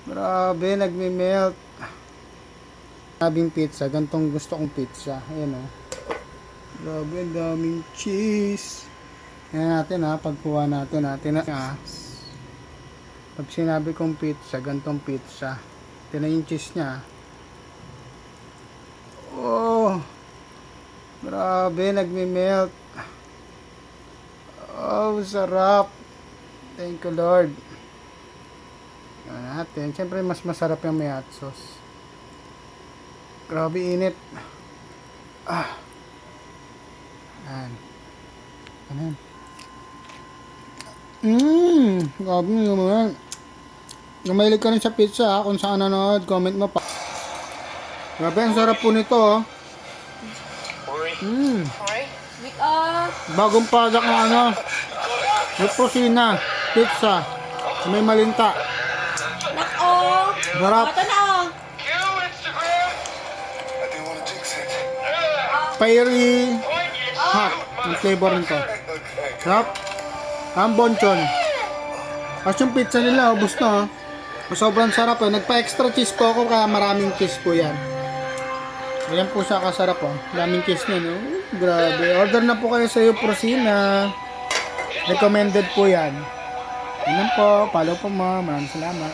Grabe, nagme-melt. Grabing pizza. Gantong gusto kong pizza. Ayan o. Grabe, ang daming cheese. Ayan natin ha. Pagkuha natin ha. Pag sinabi kong pizza, gantong pizza. Tingnan yung cheese niya. Oh. Grabe, nagme-melt. Oh, sarap. Thank you, Lord. Ayan natin. Siyempre, mas masarap yung may hot sauce. Grabe init. Ayan. Ayan. Grabe yung mga. Kung mahilig ka rin sa pizza ha, kung saan nanonood, comment mo pa. Grabe, ang sarap po nito oh. Wake up! Bagong product ng ano, Luposina pizza. May malinta. Nako! Sarap. Ito na oh! Fiery hot. Ang flavor nito. Sarap. Ang bonchon. Kasi yung pizza nila, ubos na oh. Sobrang sarap eh. Nagpa-extra cheese po ako kaya maraming cheese po yan. Ayan po siya kasarap oh. Daming cheese niya no. Grabe. Order na po kayo sa Luposina. Recommended po yan. Ayan po. Follow po mo. Maraming salamat.